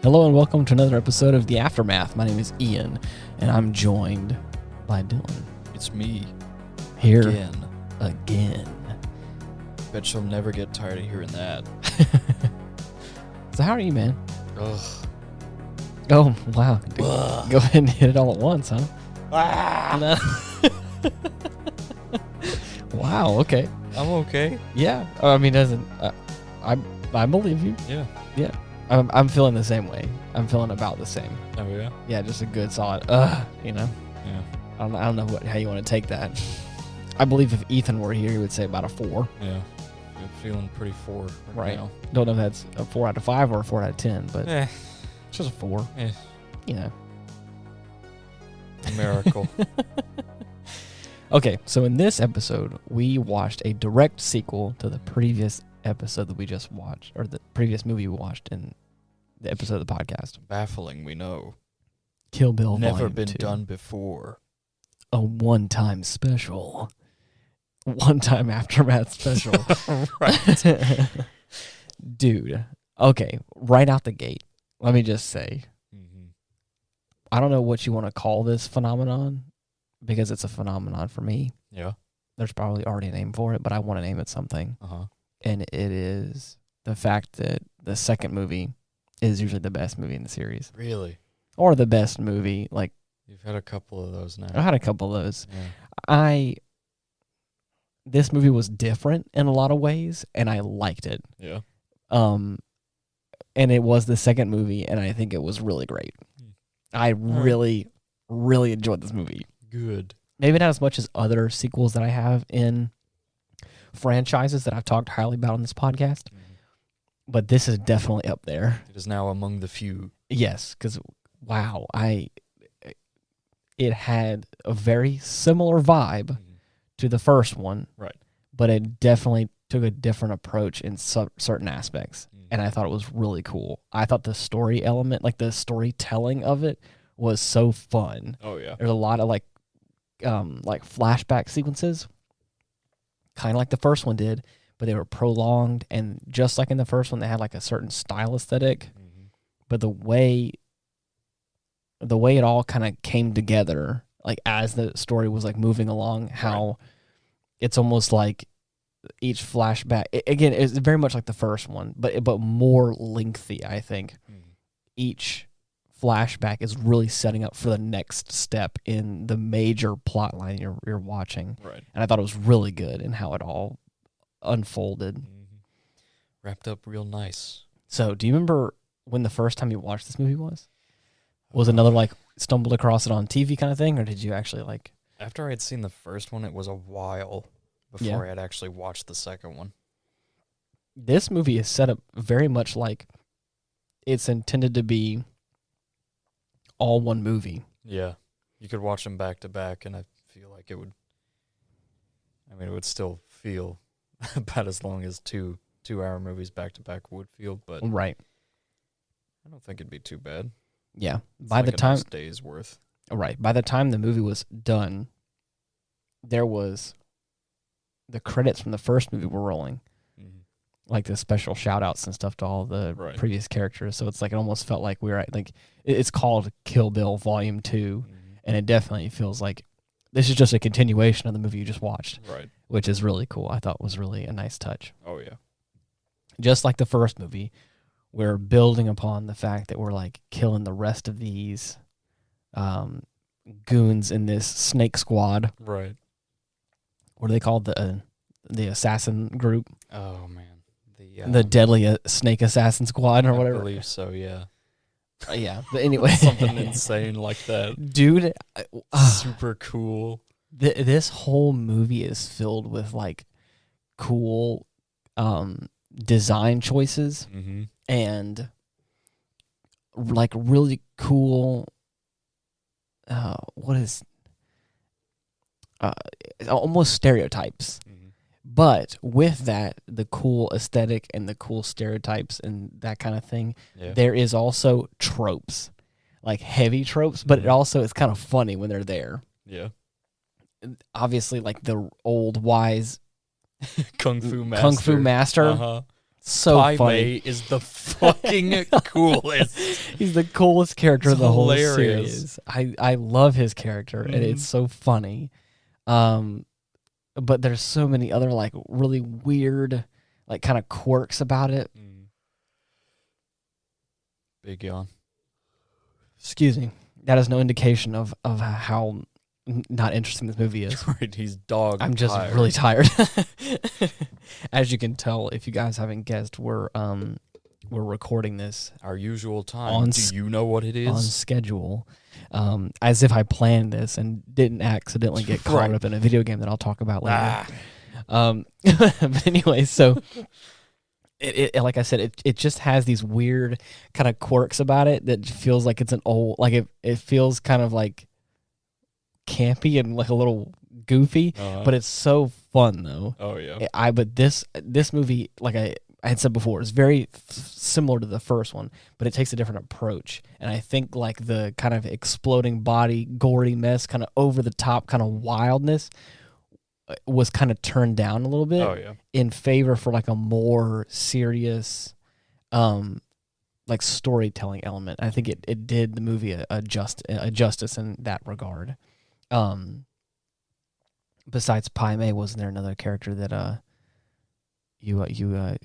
Hello and welcome to another episode of The Aftermath. My name is Ian, and I'm joined by Dylan. It's me. Here again. Bet you'll never get tired of hearing that. So how are you, man? Ugh. Oh, wow. Dude, Ugh. go ahead and hit it all at once, huh? Ah! Wow, okay. I'm okay. Yeah. I mean, I believe you. Yeah. I'm feeling the same way. I'm feeling about the same. Oh, yeah? Yeah, just a good solid, you know? Yeah. I don't know how you want to take that. I believe if Ethan were here, he would say about a 4. Yeah. I'm feeling pretty four Right. now. Don't know if that's a 4 out of 5 or a 4 out of 10, but Eh. it's just a 4. Eh. You know. A miracle. Okay, so in this episode, we watched a direct sequel to the previous episode that we just watched, or the previous movie we watched in the episode of the podcast. Baffling, we know. Kill Bill Never Volume been 2. done before. A one-time special. One-time aftermath special. Right. Dude, okay, right out the gate, let me just say, I don't know what you want to call this phenomenon, because it's a phenomenon for me. Yeah. There's probably already a name for it, but I want to name it something. Uh-huh. And it is the fact that the second movie is usually the best movie in the series. Really? Or the best movie. Like, You've had a couple of those now. I had a couple of those. Yeah. This movie was different in a lot of ways, and I liked it. Yeah. And it was the second movie, and I think it was really great. I really, really enjoyed this movie. Good. Maybe not as much as other sequels that I have in franchises that I've talked highly about on this podcast, but this is definitely up there. It is now among the few. Yes, because, wow, it had a very similar vibe to the first one, Right. but it definitely took a different approach in certain aspects, and I thought it was really cool. I thought the story element, like the storytelling of it, was so fun. Oh, yeah. There's a lot of like flashback sequences, kind of like the first one did, but they were prolonged, and just like in the first one, they had like a certain style aesthetic, but the way it all kind of came together, like as the story was like moving along, how it's almost like each flashback, again, it's very much like the first one, but more lengthy, I think. Each flashback is really setting up for the next step in the major plot line you're watching. Right. And I thought it was really good in how it all unfolded. Wrapped up real nice. So, do you remember when the first time you watched this movie was? Was it another like stumbled across it on TV kind of thing, or did you actually like? After I had seen the first one, it was a while before I had actually watched the second one. This movie is set up very much like it's intended to be all one movie. Yeah. You could watch them back to back, and I feel like it would still feel about as long as two 2-hour movies back to back would feel, but Right. I don't think it'd be too bad. Yeah. It's By like the a time nice day's worth. Right. By the time the movie was done, there was the credits from the first movie were rolling. Like the special shout outs and stuff to all the previous characters. So it's like it almost felt like we were at, like, it's called Kill Bill Volume 2, and it definitely feels like this is just a continuation of the movie you just watched. Right. Which is really cool. I thought was really a nice touch. Oh, yeah. Just like the first movie, we're building upon the fact that we're like killing the rest of these goons in this snake squad. Right. What are they called? The assassin group? Oh, man. The deadly snake assassin squad or whatever. I believe so, yeah. Yeah, but anyway. Something insane like that. Dude. Super cool. This whole movie is filled with like cool design choices and like really cool almost stereotypes. But with that, the cool aesthetic and the cool stereotypes and that kind of thing, there is also tropes, like heavy tropes, but it also is kind of funny when they're there. Yeah. Obviously, like the old wise Kung Fu Master. Uh-huh. So Pai funny. Mei is the fucking coolest. He's the coolest character in the whole hilarious. series. I love his character, and it's so funny. But there's so many other like really weird, like kind of quirks about it. Big yawn. Excuse me. That is no indication of how not interesting this movie is. Right, he's dog. I'm just tired. really tired. As you can tell, if you guys haven't guessed, we're recording this Our usual time. On Do you know what it on is? schedule, as if I planned this and didn't accidentally get caught Right. up in a video game that I'll talk about later. Ah. But anyway, so it like I said, it just has these weird kind of quirks about it that feels like it's an old, like it feels kind of like campy and like a little goofy, but it's so fun though. Oh yeah. But this movie, like I had said before, is very similar to the first one, but it takes a different approach. And I think like the kind of exploding body, gory mess, kind of over the top kind of wildness was kind of turned down a little bit Oh yeah. in favor for like a more serious, like storytelling element. I think it did the movie a justice in that regard. Besides Pai Mei, wasn't there another character that you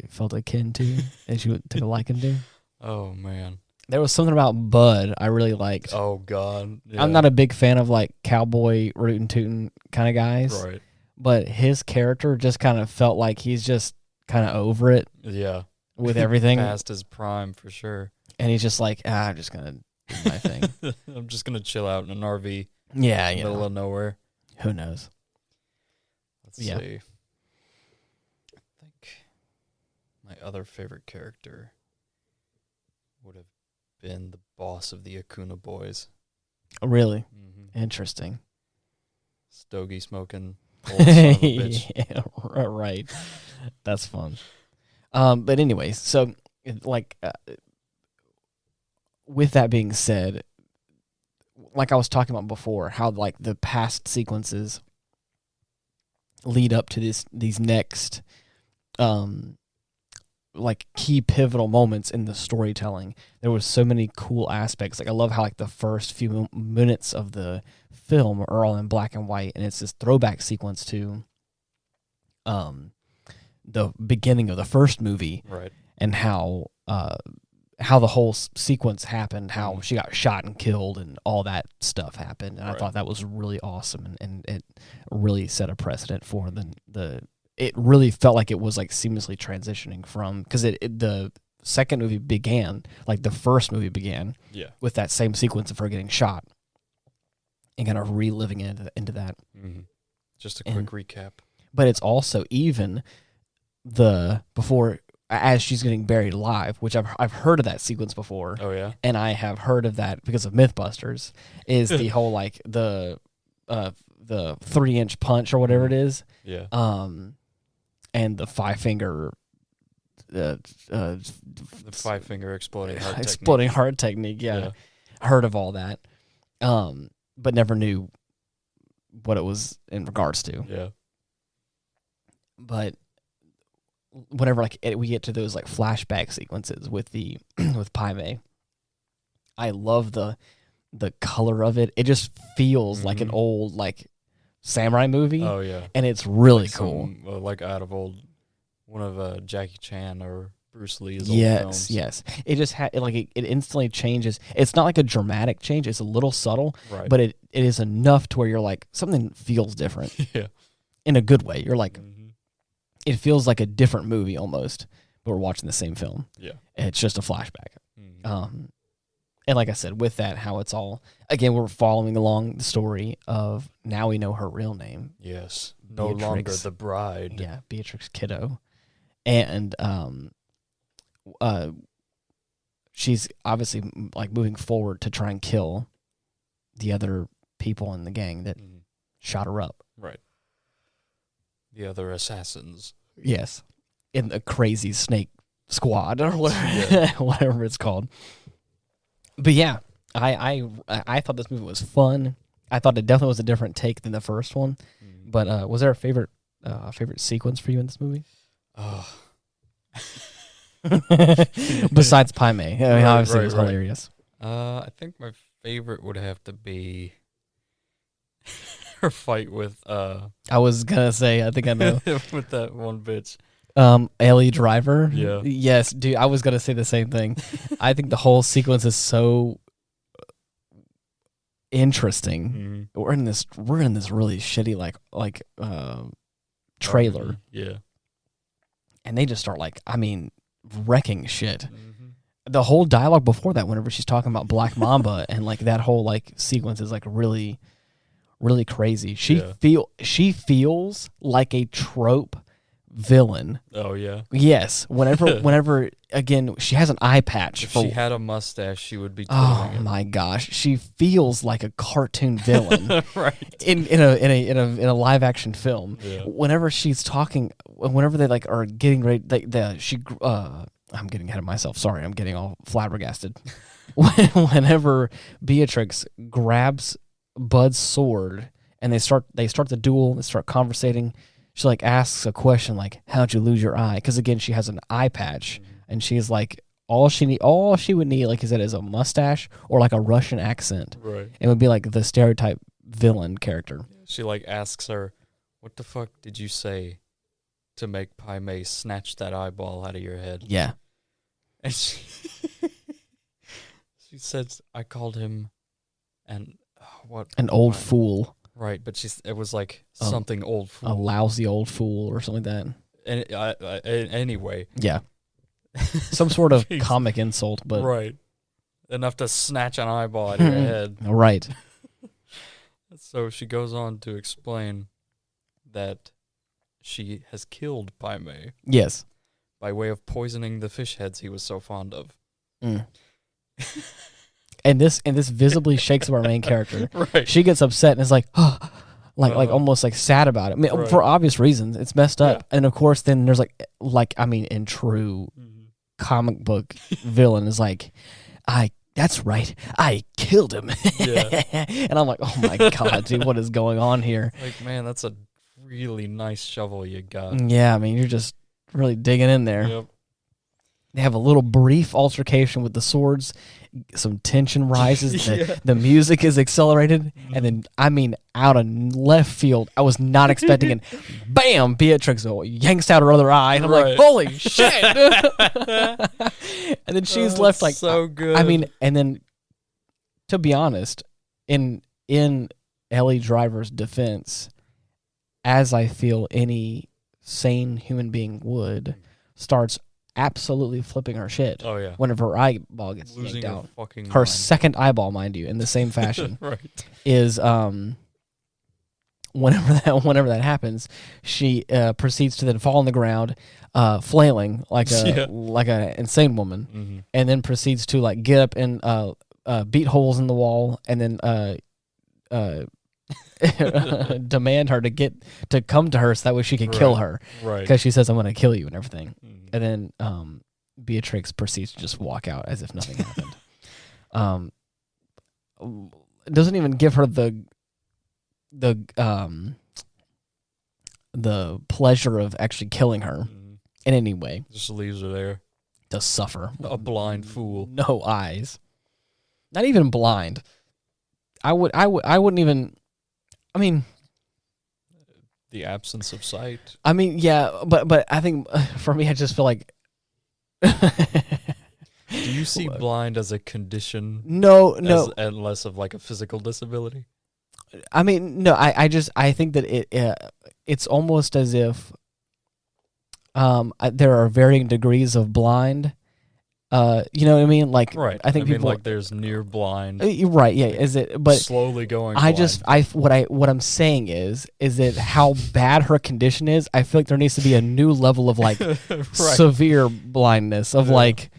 felt akin to, as you took a liking to? Oh man. There was something about Bud I really liked. Oh god. Yeah. I'm not a big fan of like cowboy rootin' tootin' kind of guys, Right. but his character just kind of felt like he's just kind of over it Yeah. with everything, Past his prime for sure. and he's just like, I'm just gonna do my thing. I'm just gonna chill out in an RV Yeah, in the middle of nowhere. who knows? Let's Yeah. see. I think my other favorite character would have been the boss of the Acuna Boys. Really Mm-hmm. interesting. Stogie smoking old son of a bitch. Yeah, right. That's fun. But anyways, so like, with that being said, like I was talking about before, how like the past sequences lead up to these next like key pivotal moments in the storytelling. There was so many cool aspects. Like I love how like the first few minutes of the film are all in black and white, and it's this throwback sequence to the beginning of the first movie, Right. and how the whole sequence happened, how she got shot and killed, and all that stuff happened. And I Right. thought that was really awesome, and it really set a precedent for the. It really felt like it was like seamlessly transitioning from, because the second movie began like the first movie began Yeah. with that same sequence of her getting shot and kind of reliving into that. Mm-hmm. Just a quick recap. But it's also even before, as she's getting buried alive, which I've heard of that sequence before, Oh yeah. and I have heard of that because of Mythbusters, is the whole like the 3-inch punch or whatever it is, Yeah. and the 5-finger The 5-finger exploding heart technique. exploding heart technique. Yeah. I heard of all that, but never knew what it was in regards to. Yeah. But whenever like we get to those like flashback sequences with with Pai Mei, I love the color of it. It just feels like an old like samurai movie, Oh yeah. and it's really Like cool. like out of one of Jackie Chan or Bruce Lee's old Yes, films. yes. It just it instantly changes. It's not like a dramatic change. It's a little subtle, Right. but it is enough to where you're like, something feels different yeah. in a good way. You're like, Mm-hmm. it feels like a different movie almost, but we're watching the same film. Yeah. It's just a flashback. Mm-hmm. And like I said, with that, how it's all, again, we're following along the story of, now we know her real name. Yes. No longer Beatrix. the bride. Yeah, Beatrix Kiddo. And she's obviously like moving forward to try and kill the other people in the gang that Mhm. shot her up. Right. The other assassins. Yes. In the crazy snake squad or whatever, whatever it's called. But yeah, I thought this movie was fun. I thought it definitely was a different take than the first one. Mm. But was there a favorite sequence for you in this movie? Oh. Besides Pai Mei. I mean, Right, obviously right, it was right. hilarious. I think my favorite would have to be her fight with I was gonna say, I think I know. with that one bitch. Ellie Driver. Yeah. Yes, dude. I was gonna say the same thing. I think the whole sequence is so interesting. Mhm. We're in this really shitty trailer, Yeah. and they just start wrecking shit. Mhm. The whole dialogue before that, whenever she's talking about Black Mamba and that whole sequence is really, really crazy. She feels like a trope villain. Oh yeah. Yes, whenever again she has an eye patch. If she had a mustache, she would be. Oh my gosh, she feels like a cartoon villain, right? In a live action film. Yeah. Whenever she's talking, whenever they are getting ready, I'm getting ahead of myself. Sorry, I'm getting all flabbergasted. Whenever Beatrix grabs Bud's sword and they start the duel, they start conversating. She asks a question like, "How'd you lose your eye?" Because again, she has an eye patch, and she's like, all she would need, like you said, is a mustache or a Russian accent. Right. It would be the stereotype villain character. She asks her, "What the fuck did you say to make Pai Mei snatch that eyeball out of your head?" Yeah. And she says, "I called him an old fool." Right, but it was something old fool. A lousy old fool or something like that. And anyway. Yeah. Some sort of comic insult, but... Right. Enough to snatch an eyeball out of your head. Right. So she goes on to explain that she has killed Pai Mei. Yes. By way of poisoning the fish heads he was so fond of. Mm. And this visibly shakes up our main character. Right. She gets upset and is almost sad about it. I mean, right. For obvious reasons. It's messed up. Yeah. And of course, then there's in true comic book villain is that's right, I killed him. Yeah. And I'm like, oh my God, dude, what is going on here? Man, that's a really nice shovel you got. Yeah, I mean, you're just really digging in there. Yep. They have a little brief altercation with the swords. Some tension rises. Yeah. The music is accelerated. And then, out of left field, I was not expecting it. Bam! Beatrix yanks out her other eye. And I'm like, holy shit! And then she's left so good. And then, to be honest, in Ellie Driver's defense, as I feel any sane human being would, starts absolutely flipping her shit. Oh yeah. Whenever her eyeball gets losing yanked out. Her mind. Second eyeball, mind you, in the same fashion. Right. Is whenever that happens, she proceeds to then fall on the ground, flailing like an insane woman, and then proceeds to get up and beat holes in the wall, and then demand her to come to her so that way she can kill her. Right. Because she says, "I'm going to kill you" and everything. And then Beatrix proceeds to just walk out as if nothing happened. Doesn't even give her the pleasure of actually killing her in any way. Just leaves her there to suffer. A blind fool. No eyes. Not even blind. I wouldn't even. I mean, the absence of sight. I mean, yeah, but I think for me, I just feel like. Do you see blind as a condition? No. And less of a physical disability? I mean, no. I think that it's almost as if there are varying degrees of blind. You know what I mean? Right. I think people there's near blind. Right. Yeah. Is it? But slowly going. Blind. What I'm saying is it how bad her condition is? I feel like there needs to be a new level of right. severe blindness of the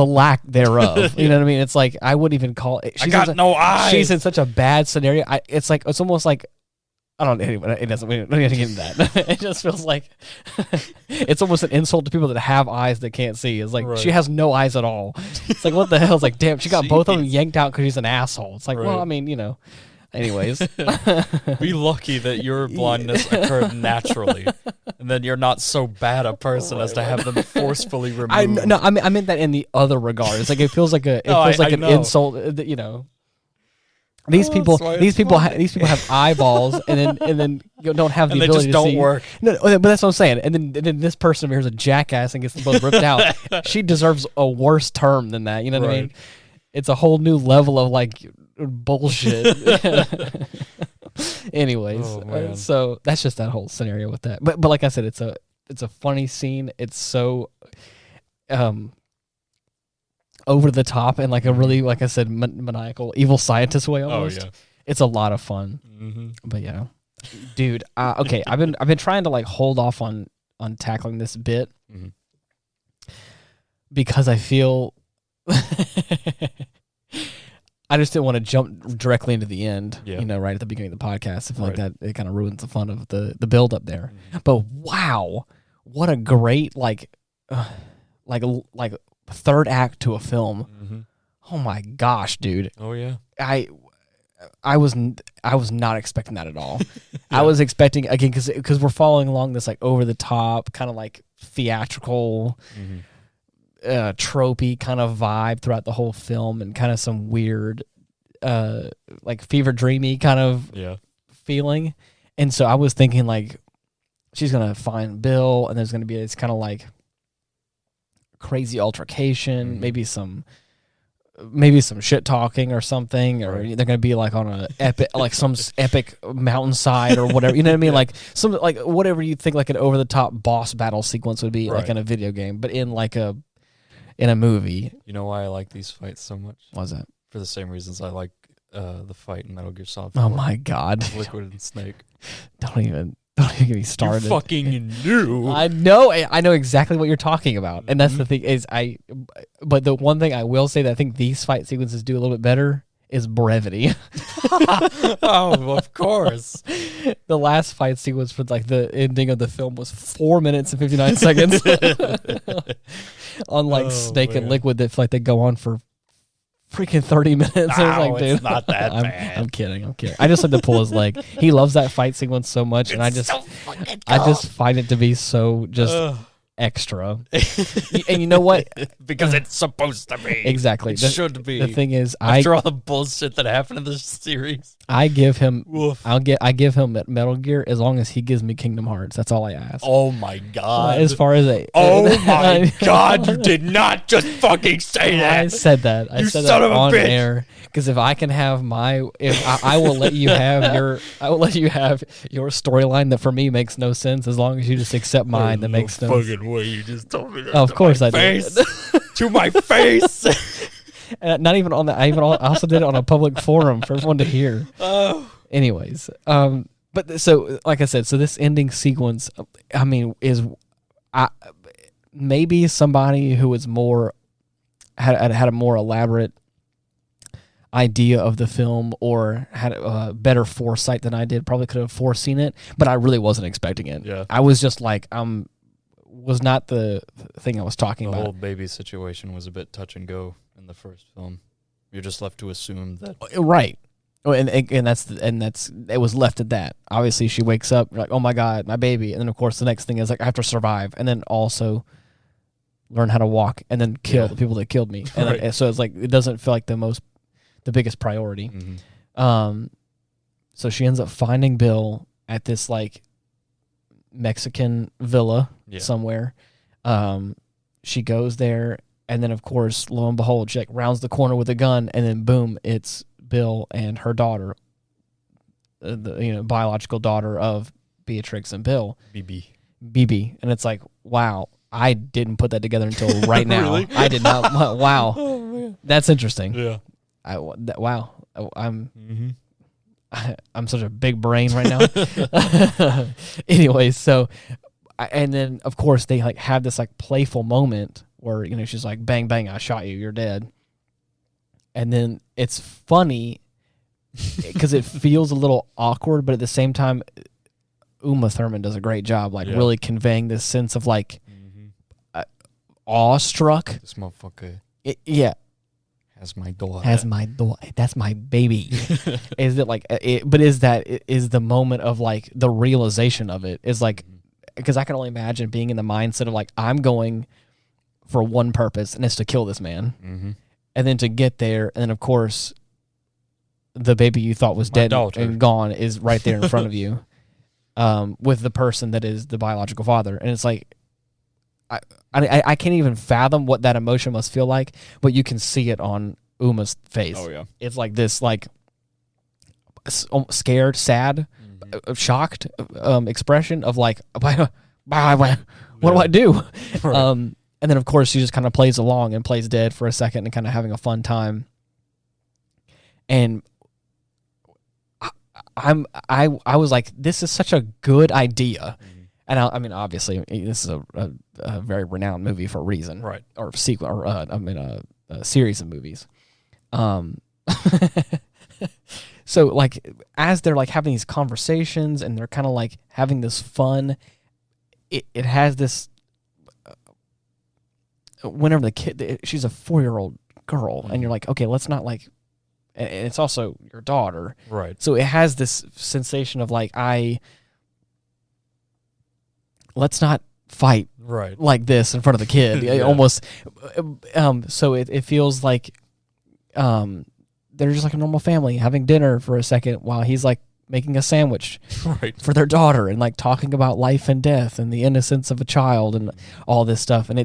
lack thereof. You know what I mean? It's I wouldn't even call it. I got no eyes. She's in such a bad scenario. It's almost like. I don't know. Anyway, it doesn't. We don't need to get into that. It just feels like it's almost an insult to people that have eyes that can't see. It's right. She has no eyes at all. It's what the hell? It's damn, she got both of them yanked out because she's an asshole. It's well, I mean, Anyways. Be lucky that your blindness occurred naturally, and then you're not so bad a person as to have them forcefully removed. I meant that in the other regards. Like it feels like an insult. That, these people have eyeballs, and then don't have the and they ability just don't to see. work. No, but that's what I'm saying. And then this person over here is a jackass and gets them both ripped out. She deserves a worse term than that. You know what I mean? It's a whole new level of like bullshit. Anyways, so that's just that whole scenario with that. But like I said, it's a funny scene. It's so over the top and like a really, like I said, maniacal evil scientist way almost. Oh, yeah. It's a lot of fun. Mm-hmm. But yeah, dude. Okay, I've been trying to like hold off on tackling this bit because I feel. I just didn't want to jump directly into the end, right at the beginning of the podcast. I feel like that it kind of ruins the fun of the build up there. Mm-hmm. But wow, what a great like third act to a film. Mm-hmm. Oh my gosh, dude. Oh yeah. I was not expecting that at all. I was expecting, again, because we're following along this like over the top kind of like theatrical. Mm-hmm. Tropey kind of vibe throughout the whole film, and kind of some weird like fever dreamy kind of feeling. And so I was thinking like she's gonna find Bill and there's gonna be this kind of like crazy altercation, maybe some shit talking or something, or they're gonna be like on a epic like some epic mountainside or whatever, you know what I mean? Like some like whatever you think like an over the top boss battle sequence would be like in a video game, but in a movie. You know why I like these fights so much? Why's that? For the same reasons I like the fight in Metal Gear Solid 4. Oh my god. Liquid and Snake. Don't even get me started. You fucking knew. I know exactly what you're talking about. And that's the thing is but the one thing I will say that I think these fight sequences do a little bit better is brevity. Oh, of course. The last fight sequence for like the ending of the film was 4 minutes and 59 seconds. Unlike Snake and Liquid that feel like they go on for freaking 30 minutes. No, I was like, dude, it's not that bad. I'm kidding. I just like to pull his leg. He loves that fight sequence so much, and I just find it to be so just extra. And you know what? Because it's supposed to be. Exactly. It should be. The thing is, after all the bullshit that happened in this series, I give him Metal Gear as long as he gives me Kingdom Hearts. That's all I ask. Oh my god! As far as my god, you did not just fucking say that. I said that. I said that on air. Because if I can have I will let you have your storyline that for me makes no sense as long as you just accept mine that makes no sense. Way you just told me that. Of course I did. To my face. And not even on that. I also did it on a public forum for everyone to hear. Oh. Anyways, but so like I said, so this ending sequence, I mean, is maybe somebody who was had a more elaborate idea of the film or had a better foresight than I did probably could have foreseen it, but I really wasn't expecting it. Yeah. I was just like, was not the thing I was talking about. The whole baby situation was a bit touch and go in the first film. You're just left to assume that. Right. And it was left at that. Obviously, she wakes up like, oh my God, my baby. And then, of course, the next thing is like, I have to survive. And then also learn how to walk and then kill the people that killed me. And so it's like, it doesn't feel like the biggest priority. Mm-hmm. So she ends up finding Bill at this like Mexican villa somewhere. She goes there, and then of course, lo and behold, she like rounds the corner with a gun, and then boom, it's Bill and her daughter, the biological daughter of Beatrix and Bill, BB, and it's like, wow, I didn't put that together until right now. Really? I did not. Wow, oh, that's interesting. Yeah. Wow, I'm such a big brain right now. Anyway, so, and then of course they like have this like playful moment where she's like, "Bang bang, I shot you, you're dead," and then it's funny because it feels a little awkward, but at the same time, Uma Thurman does a great job, like really conveying this sense of like awestruck. This motherfucker. Has my daughter. That's my baby. Is it like but is the moment of like the realization of it is like, because I can only imagine being in the mindset of like, I'm going for one purpose, and it's to kill this man. And then to get there, and then of course the baby you thought was dead and gone is right there in front of you, with the person that is the biological father. And it's like, I can't even fathom what that emotion must feel like, but you can see it on Uma's face. Oh yeah, it's like this, like scared, sad, shocked expression of like, what do I do? Right. And then of course she just kind of plays along and plays dead for a second and kind of having a fun time. And I was like, this is such a good idea. And I mean, obviously, this is a very renowned movie for a reason, right? Or sequel, or a series of movies. So like, as they're like having these conversations and they're kind of like having this fun, it has this. Whenever the kid, she's a 4-year-old girl, and you're like, okay, let's not like, and it's also your daughter, right? So it has this sensation of like, let's not fight right like this in front of the kid. Yeah. Almost. So it feels like they're just like a normal family having dinner for a second while he's like making a sandwich right for their daughter and like talking about life and death and the innocence of a child and all this stuff. And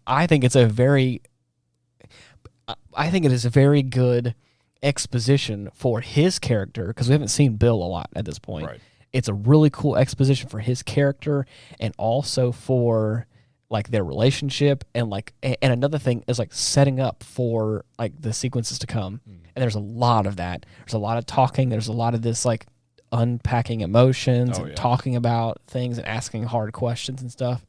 I think it is a very good exposition for his character, because we haven't seen Bill a lot at this point. Right. It's a really cool exposition for his character, and also for like their relationship, and like, and another thing is like setting up for like the sequences to come. And there's a lot of that. There's a lot of talking. There's a lot of this like unpacking emotions and talking about things and asking hard questions and stuff.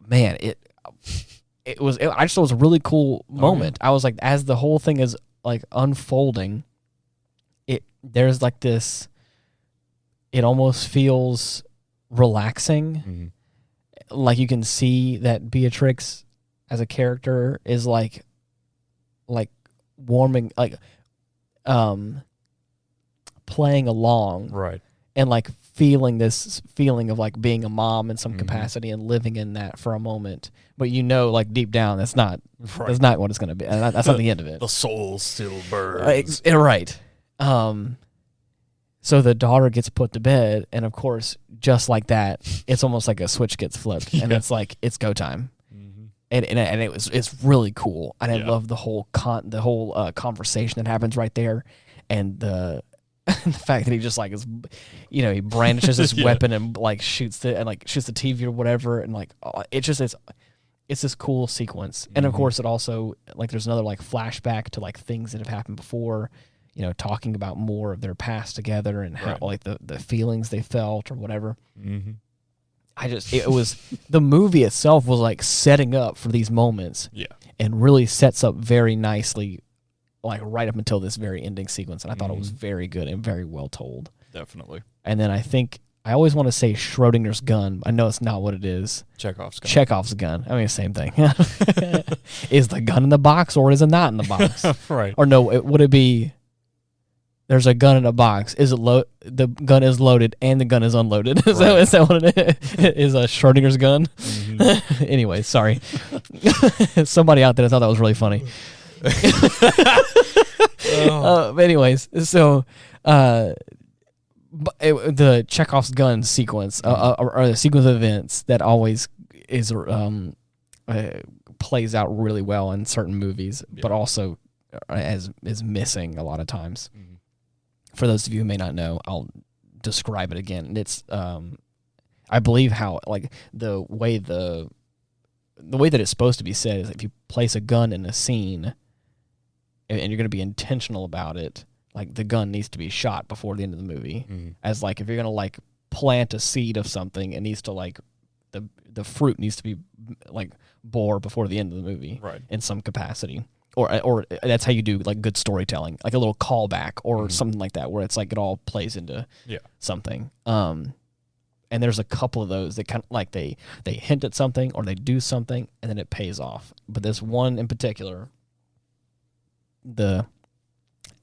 Man, I just thought it was a really cool moment. I was like, as the whole thing is like unfolding, there's like this. It almost feels relaxing. Like you can see that Beatrix as a character is like warming, like playing along, right? And like feeling this feeling of like being a mom in some capacity and living in that for a moment. But like deep down, that's not what it's going to be. And that's not the end of it. The soul still burns. Right. So the daughter gets put to bed, and of course, just like that, it's almost like a switch gets flipped, and it's like, it's go time. And it's really cool, and I love the whole conversation that happens right there, and the fact that he just like is, he brandishes his weapon and like shoots the TV or whatever, and like it's this cool sequence. And of course, it also like there's another like flashback to like things that have happened before. Talking about more of their past together and how like the feelings they felt or whatever. It was the movie itself was like setting up for these moments, and really sets up very nicely, like right up until this very ending sequence. And I thought it was very good and very well told. Definitely. And then I always want to say Schrodinger's gun. I know it's not what it is. Chekhov's gun. I mean, same thing. Is the gun in the box, or is it not in the box? Right. Or no, would it be? There's a gun in a box. Is it the gun is loaded and the gun is unloaded? Is that what it is? Is a Schrodinger's gun? Anyway, sorry. Somebody out there thought that was really funny. Anyways, so the Chekhov's gun sequence, or the sequence of events that always is plays out really well in certain movies, but also is missing a lot of times. For those of you who may not know, I'll describe it again. It's I believe how like the way that it's supposed to be said is if you place a gun in a scene and you're going to be intentional about it, like the gun needs to be shot before the end of the movie. As like if you're going to like plant a seed of something, it needs to like the fruit needs to be like bore before the end of the movie, in some capacity. Or that's how you do like good storytelling, like a little callback or something like that, where it's like it all plays into something. And there's a couple of those that kind of like they hint at something or they do something and then it pays off. But this one in particular, the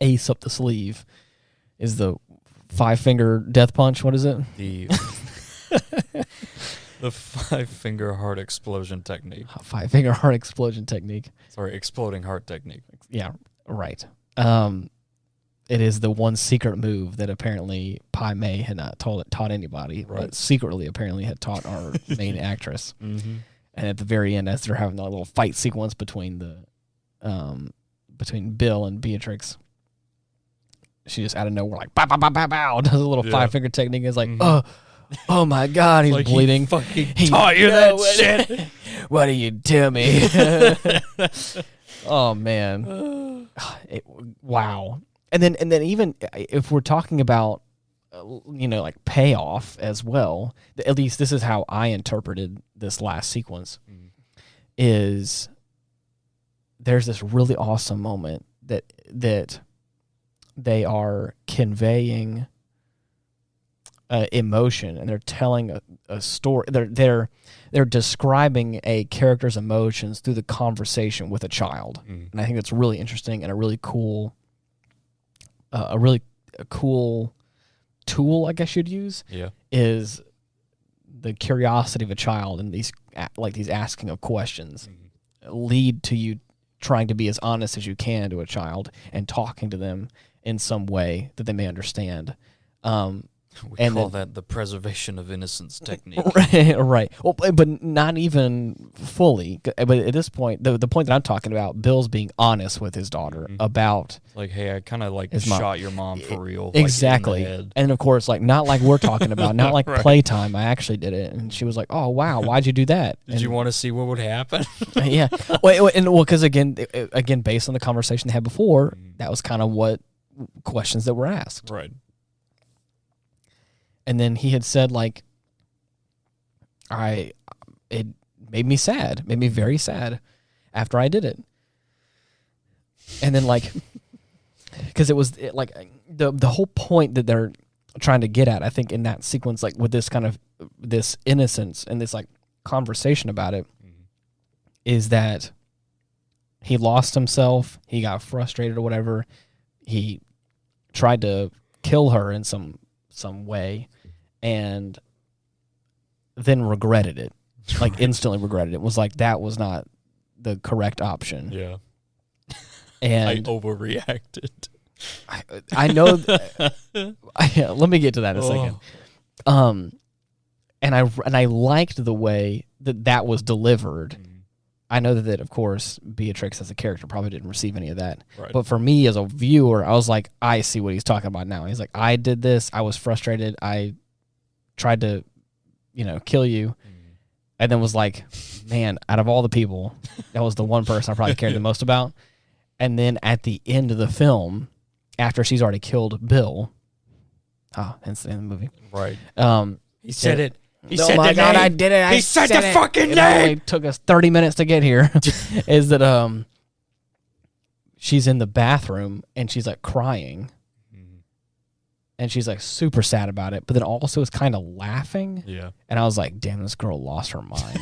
ace up the sleeve is the 5-finger death punch. What is it? The 5-finger heart explosion technique. 5-finger heart explosion technique. Sorry, exploding heart technique. Yeah, right. It is the one secret move that apparently Pai Mei had not taught anybody, right. but secretly apparently had taught our main actress. Mm-hmm. And at the very end, as they're having a little fight sequence between Bill and Beatrix, she just out of nowhere like bow bow bow bow bow does a little 5-finger technique. Is like, oh my God, he's like bleeding. He fucking taught you that shit. What do you do me? Oh man, wow. And then even if we're talking about like payoff as well, at least this is how I interpreted this last sequence. Is there's this really awesome moment that they are conveying emotion, and they're telling a story. They're describing a character's emotions through the conversation with a child, and I think that's really interesting and a really cool tool, I guess you'd use. Yeah, is the curiosity of a child, and these asking of questions lead to you trying to be as honest as you can to a child and talking to them in some way that they may understand. We call that the preservation of innocence technique. Right. Well, but not even fully. But at this point, the point that I'm talking about, Bill's being honest with his daughter about... Like, hey, I kind of shot your mom for real. Exactly. Like, in the head. And of course, not like we're talking about, not like right. playtime. I actually did it. And she was like, oh, wow, why'd you do that? Did you want to see what would happen? Yeah. Because again, based on the conversation they had before, that was kind of what questions that were asked. Right. And then he had said, it made me sad, made me very sad after I did it. And then, because it was the whole point that they're trying to get at, I think, in that sequence, with this kind of this innocence and this conversation about it, is that he lost himself, he got frustrated or whatever, he tried to kill her in some way, and then regretted it, instantly regretted it. Was that was not the correct option. Yeah. And I overreacted. I know. Let me get to that in a second. And I liked the way that was delivered. I know that, of course, Beatrix as a character probably didn't receive any of that. Right. But for me as a viewer, I was like, I see what he's talking about now. He's like, I did this. I was frustrated. I tried to, kill you. And then was like, man, out of all the people, that was the one person I probably cared the most about. And then at the end of the film, after she's already killed Bill, hence the end of the movie. Right. He said it. He said the name. I did it. He said the fucking name. It only took us 30 minutes to get here. Is that she's in the bathroom and she's crying, and she's super sad about it, but then also is kind of laughing. Yeah. And I was like, damn, this girl lost her mind.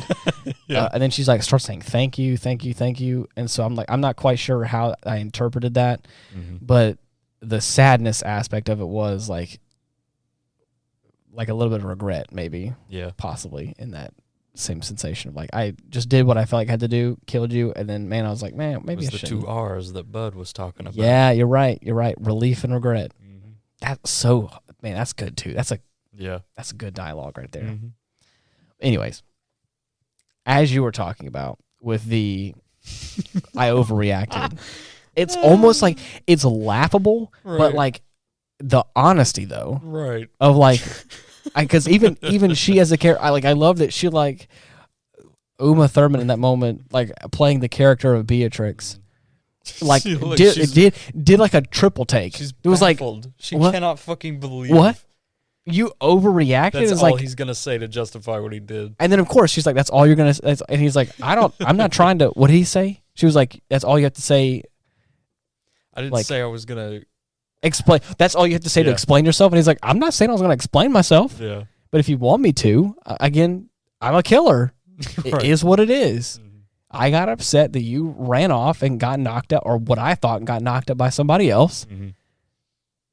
Yeah. And then she's starts saying thank you, thank you, thank you, and so I'm not quite sure how I interpreted that, but the sadness aspect of it was like a little bit of regret, maybe. Yeah. Possibly in that same sensation of I just did what I felt like I had to do, killed you, and then I was like, man, maybe it was I shouldn't. the 2 R's that Bud was talking about. Yeah, you're right. Relief and regret. That's that's good too. That's a good dialogue right there. Anyways, as you were talking about with the I overreacted, it's almost like it's laughable, right. but the honesty though, right, of because even she as a character, I love that she Uma Thurman in that moment, playing the character of Beatrix, did a triple take. She's it was baffled. She what? cannot fucking believe what you overreacted. That's it's all he's gonna say to justify what he did. And then of course she's like, "That's all you're gonna." And he's like, I'm not trying to." What did he say? She was like, "That's all you have to say." I didn't say I was gonna explain. That's all you have to say to explain yourself. And he's like, "I'm not saying I was gonna explain myself. Yeah, but if you want me to, again, I'm a killer. Right. It is what it is. I got upset that you ran off and got knocked out, or what I thought got knocked out by somebody else. Mm-hmm.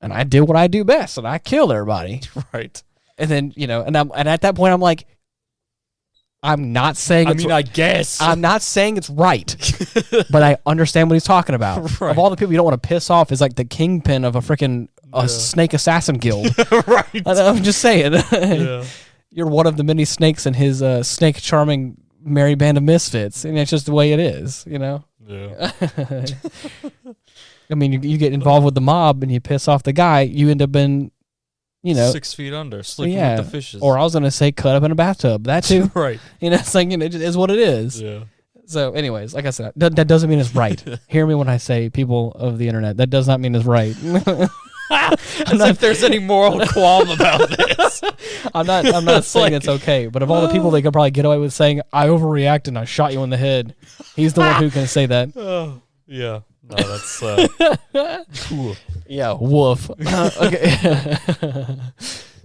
And I did what I do best, and I killed everybody. Right. And then, and at that point, I'm like, I'm not saying I guess. I'm not saying it's right, but I understand what he's talking about. Right. Of all the people you don't want to piss off is like the kingpin of a freaking snake assassin guild. Right. I'm just saying. Yeah. You're one of the many snakes in his snake charming merry band of misfits, and it's just the way it is, Yeah. I mean, you get involved with the mob and you piss off the guy, you end up in, 6 feet under, sleeping with the fishes. Or I was gonna say cut up in a bathtub. That too. Right. It's like it just is what it is. Yeah. So, anyways, like I said, that doesn't mean it's right. Hear me when I say, people of the internet, that does not mean it's right. As if there's any moral qualm about this. I'm not saying it's okay, but of all the people they could probably get away with saying, I overreacted and I shot you in the head, he's the one who can say that. Oh, yeah. No, that's cool. Yeah, woof. Okay.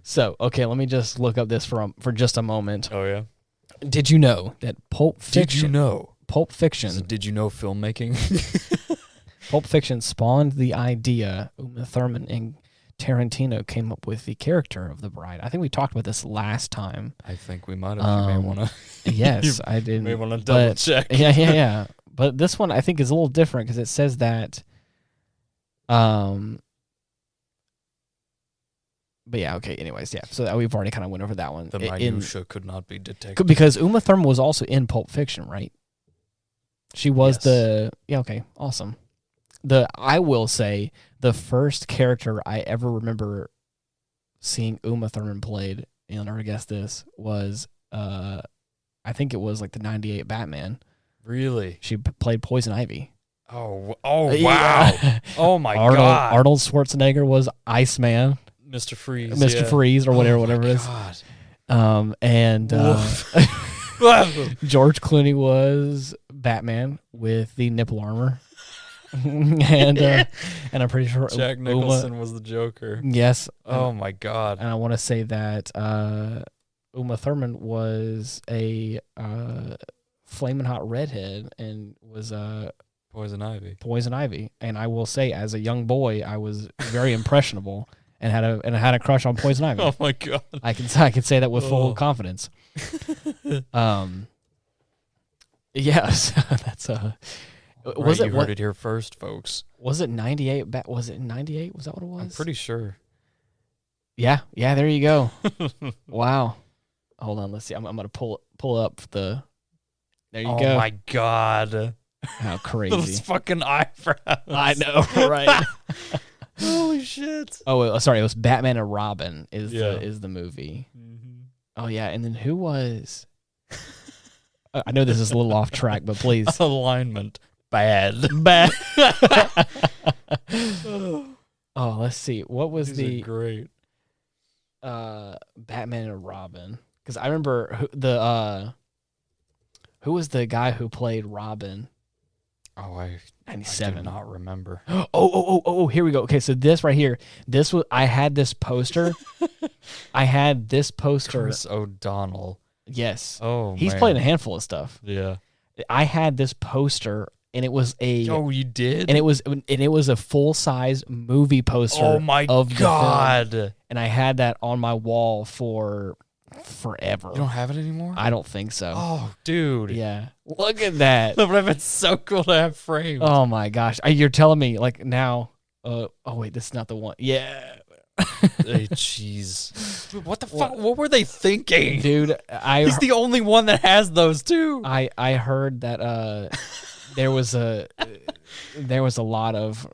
So, okay, let me just look up this for just a moment. Oh, yeah? Did you know that Pulp Fiction... Did you know? Pulp Fiction... Did you know filmmaking? Pulp Fiction spawned the idea. Uma Thurman and Tarantino came up with the character of the bride. I think we talked about this last time. I think we might have. You may want to... Yes, I did. You may want to double check. Yeah. But this one I think is a little different because it says that... But yeah, okay, anyways, yeah. So we've already kind of went over that one. The minutia could not be detected. Because Uma Thurman was also in Pulp Fiction, right? She was Yeah, okay, awesome. I will say, the first character I ever remember seeing Uma Thurman played, you'll never guess this, was, I think it was like the 98 Batman. Really? She played Poison Ivy. Oh, wow. Oh, my God. Arnold Schwarzenegger was Iceman. Mr. Freeze. Mr. Freeze or whatever it is. God. And George Clooney was Batman with the nipple armor. and I'm pretty sure Jack Nicholson was the Joker. Yes. Oh, my God. And I want to say that Uma Thurman was a flaming hot redhead and was Poison Ivy. And I will say, as a young boy, I was very impressionable and had a crush on Poison Ivy. Oh my God! I can say that with full confidence. Yes, that's Was it? You heard it here first, folks. Was it 98? Was it 98? Was that what it was? I'm pretty sure. Yeah. There you go. Wow. Hold on. Let's see. I'm gonna pull up the. There you go. Oh my God! How crazy! Those fucking eyebrows. I know, right? Holy shit! Oh, sorry. It was Batman and Robin. Is the movie? Mm-hmm. Oh yeah, and then who was? I know this is a little off track, but please. Alignment bad. Oh, let's see. What was These are great? Batman and Robin? Because I remember who was the guy who played Robin? Oh, I 97. do not remember. Oh, here we go. Okay, so this right here, I had this poster. Chris O'Donnell. Yes. Oh, he's man. played a handful of stuff. Yeah. I had this poster, and it was a. Oh, you did? And it was a full size movie poster. Oh my of God! The film, and I had that on my wall for forever. You don't have it anymore? I don't think so. Oh, dude. Yeah. Look at that. That would have been so cool to have framed. Oh my gosh. You're telling me like now. Oh wait, this is not the one. Yeah. Hey, jeez. Dude, what the fuck? What were they thinking? Dude, he's the only one that has those too. I heard that there was a lot of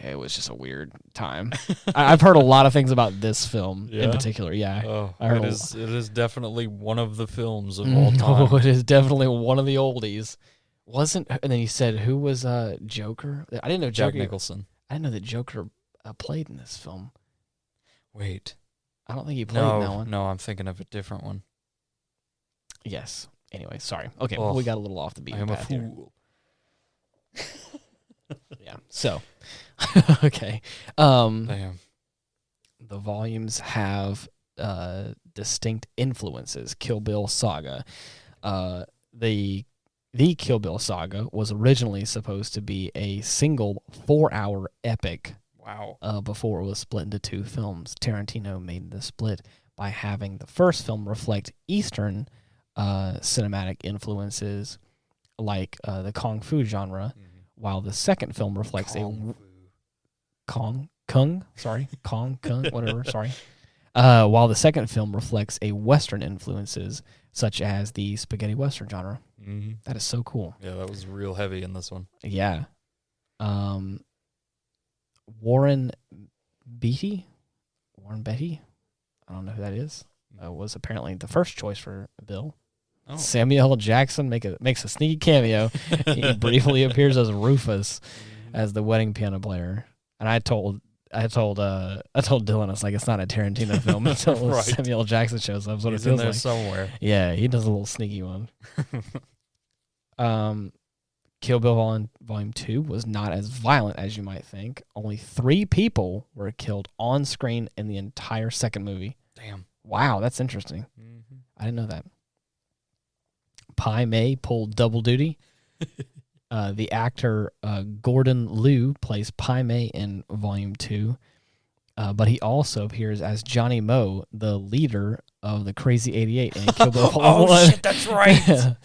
it was just a weird time. I've heard a lot of things about this film in particular. Yeah. Oh, I heard it is definitely one of the films of all time. Oh, it is definitely one of the oldies. And then you said who was Joker? I didn't know Jack Nicholson. I didn't know that Joker played in this film. Wait. I don't think he played in that one. No, I'm thinking of a different one. Yes. Anyway, sorry. Okay, well, we got a little off the beaten path here. I am a fool. Yeah. So, okay. Damn. The volumes have distinct influences. Kill Bill Saga. The the Kill Bill saga was originally supposed to be a single 4-hour epic. Wow. Before it was split into 2 films. Tarantino made the split by having the first film reflect Eastern cinematic influences like the Kung Fu genre, while the second film reflects Kung, whatever, sorry. While the second film reflects a Western influences, such as the spaghetti Western genre. Mm-hmm. That is so cool. Yeah, that was real heavy in this one. Yeah. Warren Beatty, I don't know who that is, was apparently the first choice for Bill. Oh. Samuel L. Jackson makes a sneaky cameo. He briefly appears as Rufus, as the wedding piano player. And I told Dylan, it's like, it's not a Tarantino film until right. Samuel L. Jackson shows up. That's what He's it feels in there like. Somewhere. Yeah, he does a little sneaky one. Kill Bill Volume 2 was not as violent as you might think. Only 3 people were killed on screen in the entire second movie. Damn. Wow, that's interesting. Mm-hmm. I didn't know that. Pai Mei pulled double duty. The actor Gordon Liu plays Pai Mei in Volume 2, but he also appears as Johnny Moe, the leader of the Crazy 88 in Kill Bill Volume 1. Oh, shit, that's right.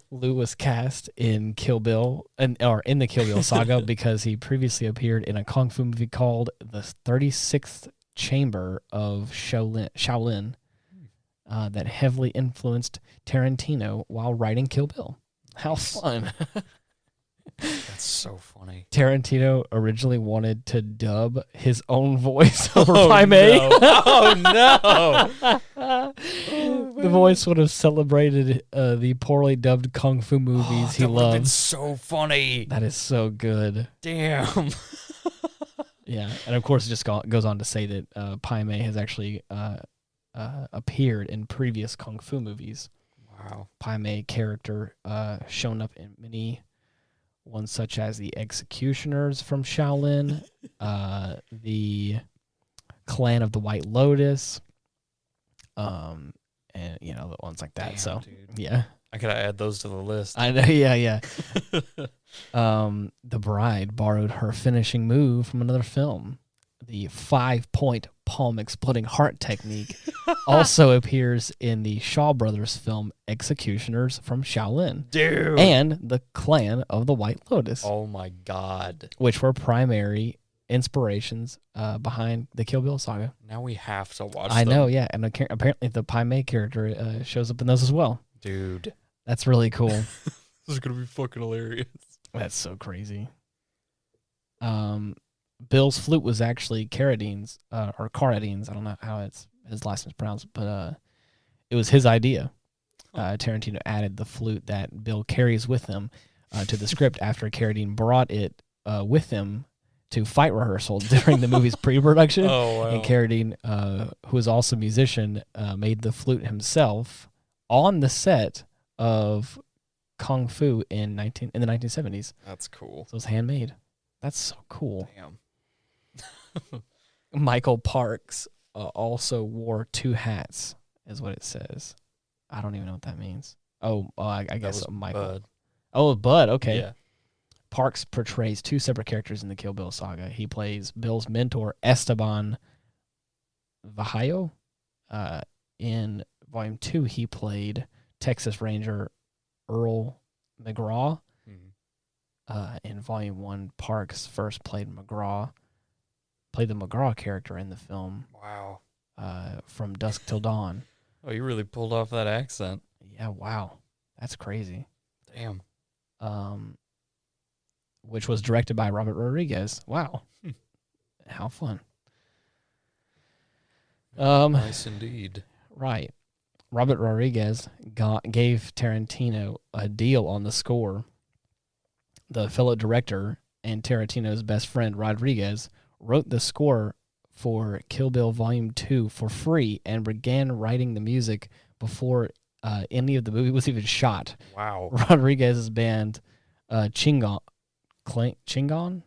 Liu was cast in Kill Bill, or in the Kill Bill saga, because he previously appeared in a kung fu movie called The 36th Chamber of Shaolin that heavily influenced Tarantino while writing Kill Bill. How fun. That's so funny. Tarantino originally wanted to dub his own voice over Pai Mei. No. Oh, no. The voice would have celebrated the poorly dubbed kung fu movies he loved. That's so funny. That is so good. Damn. Yeah, and of course it just goes on to say that Pai Mei has actually appeared in previous kung fu movies. Wow. Pai Mei character shown up in many ones such as the Executioners from Shaolin, the Clan of the White Lotus, and the ones like that. Damn, so dude. yeah, I gotta add those to the list. I know. Yeah. The Bride borrowed her finishing move from another film. The 5-point palm exploding heart technique also appears in the Shaw Brothers film Executioners from Shaolin. Dude. And the Clan of the White Lotus. Oh my God. Which were primary inspirations behind the Kill Bill saga. Now we have to watch I them. know, yeah. And apparently the Pai Mei character shows up in those as well. Dude. That's really cool. This is going to be fucking hilarious. That's so crazy. Bill's flute was actually Carradine's, or Carradine's. I don't know how his last name's pronounced, but it was his idea. Tarantino added the flute that Bill carries with him to the script after Carradine brought it with him to fight rehearsal during the movie's pre-production. Oh, wow. And Carradine, who is also a musician, made the flute himself on the set of Kung Fu in the 1970s. That's cool. So it was handmade. That's so cool. Damn. Michael Parks also wore 2 hats, is what it says. I don't even know what that means. I guess Michael. Bud. Oh, Bud. Okay. Yeah. Parks portrays 2 separate characters in the Kill Bill saga. He plays Bill's mentor, Esteban Vajallo. In Volume 2, he played Texas Ranger Earl McGraw. Mm-hmm. In Volume 1, Parks first played the McGraw character in the film. Wow. From Dusk Till Dawn. Oh, you really pulled off that accent. Yeah, wow. That's crazy. Damn. Which was directed by Robert Rodriguez. Wow. How fun. Nice indeed. Right. Robert Rodriguez gave Tarantino a deal on the score. The fellow director and Tarantino's best friend, Rodriguez, wrote the score for Kill Bill Volume 2 for free and began writing the music before any of the movie was even shot. Wow. Rodriguez's band, Chingon, Chingon,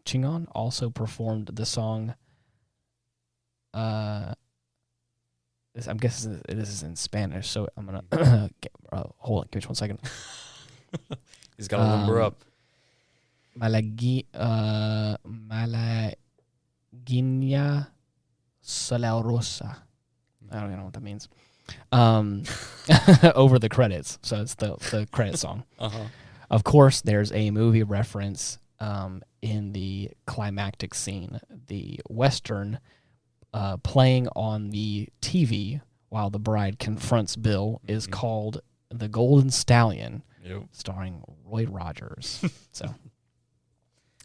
Chingon, also performed the song I'm guessing this is in Spanish, so I'm gonna hold on. Give me 1 second. He's got to limber up. Malagueña Solaurosa. I don't even know what that means. Over the credits, so it's the credit song. Of course, there's a movie reference in the climactic scene. The Western playing on the TV while the bride confronts Bill is called The Golden Stallion, starring Roy Rogers. So,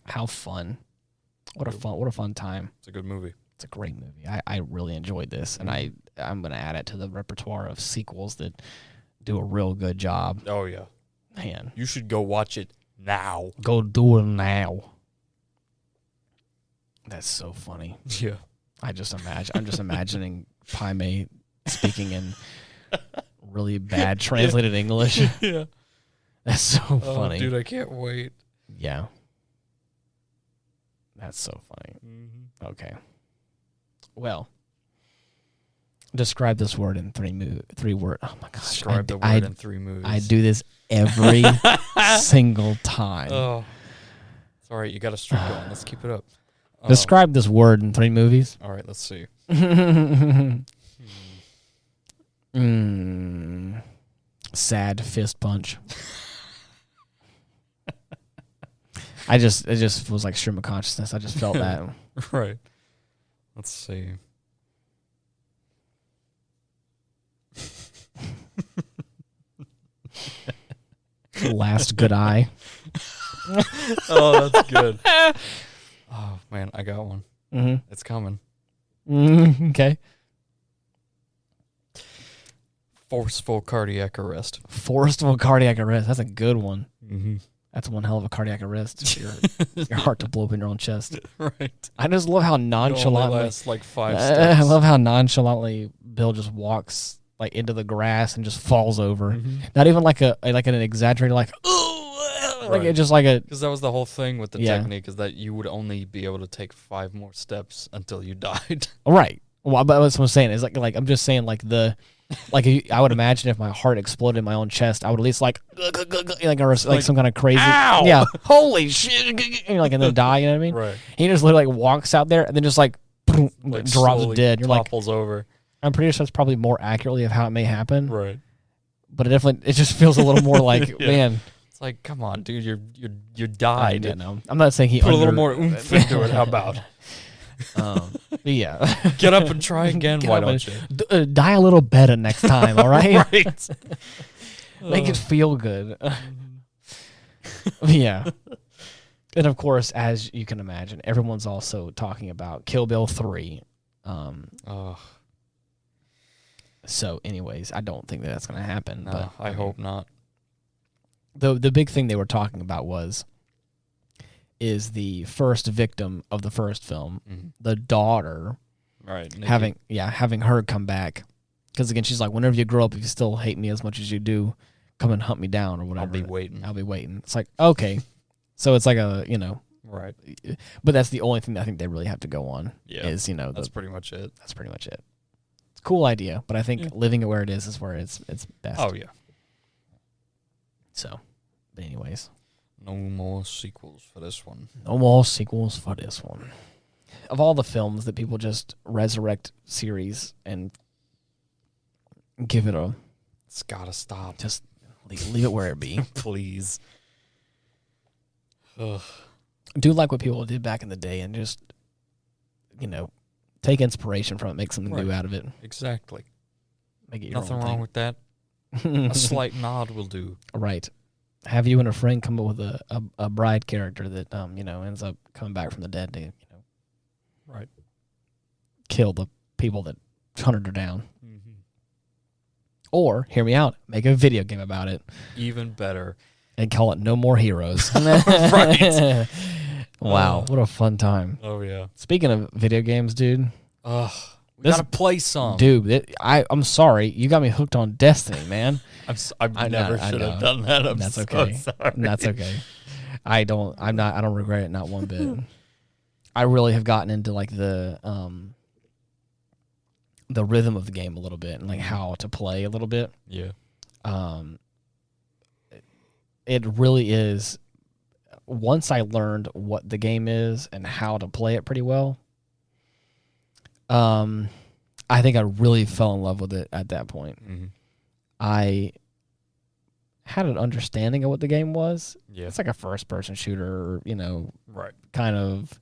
how fun! What a fun time! It's a good movie. It's a great movie. I really enjoyed this, and I'm gonna add it to the repertoire of sequels that do a real good job. Oh yeah, man, you should go watch it now. Go do it now. That's so funny. Yeah. I'm just imagining Pai Mei speaking in really bad translated English. Yeah. That's so funny. Dude, I can't wait. Yeah. That's so funny. Mm-hmm. Okay. Well, describe this word in three words. Oh my gosh. Describe the word in 3 movies. I do this every single time. Oh. It's all right. You got a streak going. Let's keep it up. Describe this word in 3 movies. All right, let's see. Sad fist punch. It just was like stream of consciousness. I just felt that. Right. Let's see. Last good eye. Oh, that's good. Oh, man, I got one. Mm-hmm. It's coming. Okay. Forceful cardiac arrest. Forceful cardiac arrest. That's a good one. Mm-hmm. That's one hell of a cardiac arrest. Your heart to blow up in your own chest. Right. I just love how nonchalantly. It lasts like 5 steps. I love how nonchalantly Bill just walks like into the grass and just falls over. Mm-hmm. Not even like an exaggerated like like it just like a. Because that was the whole thing with the technique, is that you would only be able to take 5 more steps until you died. Right. Well, but that's what I'm saying is like I'm just saying like I would imagine if my heart exploded in my own chest, I would at least like or like some kind of crazy. Ow! Yeah. Holy shit! And then die. You know what I mean? Right. He just literally like walks out there and then just like drops dead. You're like, topples over. I'm pretty sure that's probably more accurately of how it may happen. Right. But it just feels a little more like man. It's like, come on, dude, you died. I know. I'm not saying he put a little more oomph into it. How about? Yeah. Get up and try again. Why don't you? Die a little better next time, all right? Right. Make it feel good. Yeah. And of course, as you can imagine, everyone's also talking about Kill Bill 3. So anyways, I don't think that's going to happen. No, but I hope not. The big thing they were talking about is the first victim of the first film, the daughter, right? Nikki. Having her come back, because again, she's like, whenever you grow up, if you still hate me as much as you do, come and hunt me down or whatever. I'll be waiting. It's like, okay, so it's like a right. But that's the only thing that I think they really have to go on. Yeah, is that's pretty much it. That's pretty much it. It's a cool idea, but I think living it where it is where it's best. Oh yeah. So, but anyways. No more sequels for this one. No more sequels for this one. Of all the films that people just resurrect series and give it a... It's gotta stop. Just leave it where it be. Please. Ugh. Do like what people did back in the day and just, take inspiration from it, make something new out of it. Exactly. Make it your Nothing own wrong thing. with that. A slight nod will do. Right. Have you and a friend come up with a bride character that ends up coming back from the dead to right, kill the people that hunted her down. Mm-hmm. Or, hear me out, make a video game about it. Even better. And call it No More Heroes. Right. Wow, what a fun time. Oh yeah. Speaking of video games, dude. We gotta play some. Dude, I'm sorry. You got me hooked on Destiny, man. I never should have done that. That's okay. So sorry. That's okay. I don't regret it, not one bit. I really have gotten into like the the rhythm of the game a little bit and like how to play a little bit. Yeah. It really is. Once I learned what the game is and how to play it pretty well, I think I really fell in love with it at that point. Mm-hmm. I had an understanding of what the game was. Yeah. It's like a first-person shooter, you know, Right. kind of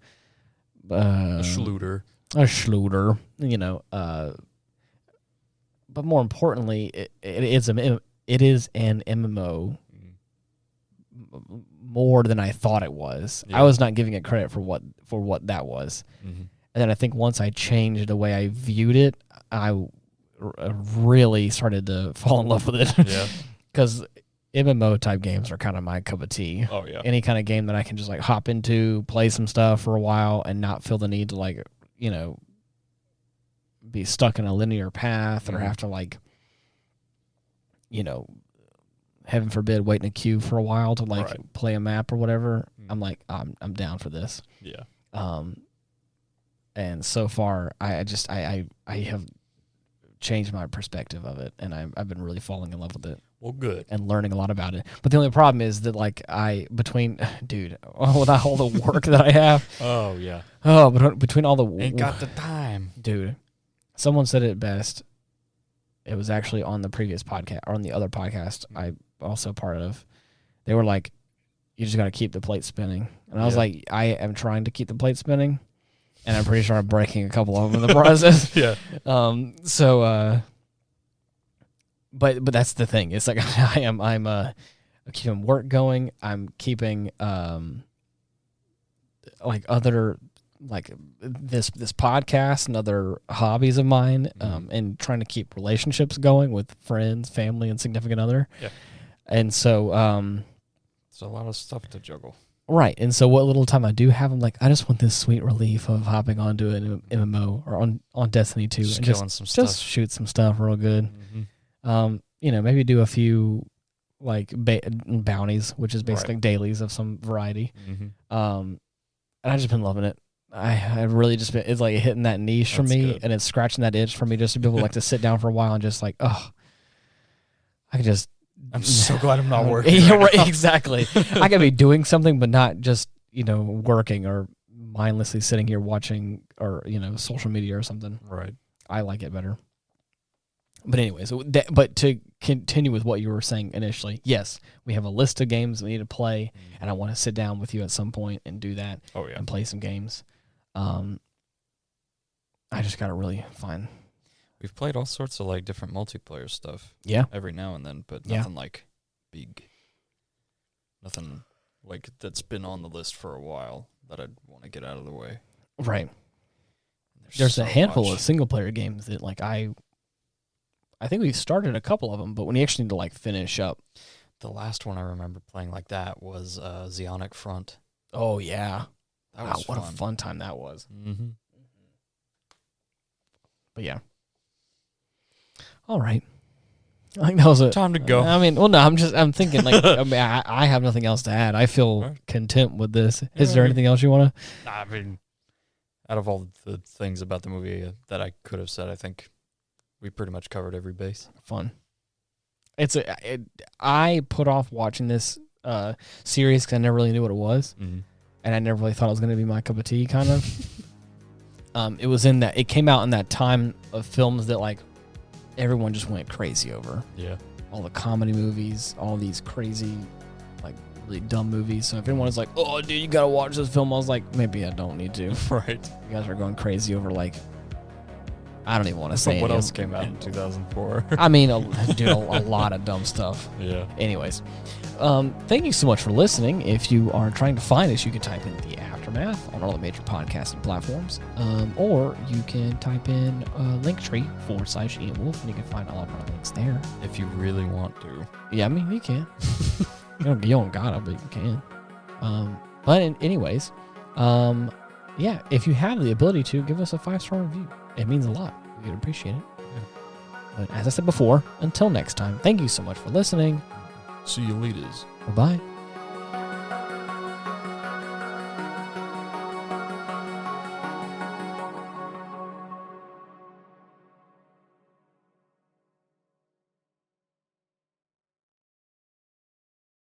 A shooter. a shooter, you know. But more importantly, it is an MMO more than I thought it was. Yeah. I was not giving it credit for what that was. Mm-hmm. And then I think once I changed the way I viewed it, I really started to fall in love with it. Yeah. Because MMO type games are kind of my cup of tea. Oh, yeah. Any kind of game that I can just like hop into, play some stuff for a while, and not feel the need to like, you know, be stuck in a linear path or have to like, you know, heaven forbid, wait in a queue for a while to like play a map or whatever. I'm like, I'm down for this. Yeah. And so far, I have changed my perspective of it, and I've been really falling in love with it. Well, good. And learning a lot about it. But the only problem is that like dude, with all the work that I have. Oh yeah. Oh, but between all the Ain't got the time, dude. Someone said it best. It was actually on the previous podcast or on the other podcast I also part of. They were like, "You just got to keep the plate spinning," and I was like, "I am trying to keep the plate spinning." And I'm pretty sure I'm breaking a couple of them in the process. Yeah. But that's the thing. It's like I'm keeping work going. I'm keeping like other like this podcast and other hobbies of mine, and trying to keep relationships going with friends, family, and significant other. Yeah. And so it's a lot of stuff to juggle. Right, and so what little time I do have, I'm like, I just want this sweet relief of hopping onto an MMO or on Destiny 2 just and killing some stuff. Just shoot some stuff real good. Mm-hmm. You know, maybe do a few like bounties, which is basically dailies of some variety. Mm-hmm. And I've just been loving it. I've really just been, it's like hitting that niche for me, and it's scratching that itch for me just to be able to like to sit down for a while and just like, oh, I could just. I'm so glad I'm not working. Yeah, right, exactly. I could be doing something, but not just, you know, working or mindlessly sitting here watching or, you know, social media or something. Right. I like it better. But anyways, but to continue with what you were saying initially, yes, we have a list of games we need to play, and I want to sit down with you at some point and do that. Oh yeah. And play some games. I just got to really find. We've played all sorts of like different multiplayer stuff. Yeah. Every now and then, but nothing like big. Nothing like that's been on the list for a while that I'd want to get out of the way. Right. There's so a handful of single player games that like I think we started a couple of them, but when you actually need to like finish up. The last one I remember playing like that was Zionic Front. Oh yeah. That was what fun. a fun time that was. Mm-hmm. But yeah. All right. I think that was time to go. I mean, well, no, I'm thinking like, I mean, I have nothing else to add. I feel content with this. Is there anything else you want to? I mean, out of all the things about the movie that I could have said, I think we pretty much covered every base. Fun. I put off watching this series because I never really knew what it was, and I never really thought it was going to be my cup of tea. Kind of. It came out in that time of films that like everyone just went crazy over. Yeah. All the comedy movies, all these crazy, like really dumb movies. So if anyone is like, "Oh, dude, you gotta watch this film," I was like, maybe I don't need to. Right. You guys are going crazy over like. I don't even want to say what else came out in 2004. I mean, a lot of dumb stuff. Yeah. Anyways, thank you so much for listening. If you are trying to find us, you can type in The Aftermath on all the major podcasting platforms, or you can type in Linktree/Ian Wolf, and you can find all of our links there. If you really want to. Yeah, I mean, you can. you don't gotta, but you can. Anyways, yeah, if you have the ability to, give us a 5-star review. It means a lot. We would appreciate it. Yeah. But as I said before, until next time, thank you so much for listening. See you leaders. Bye-bye.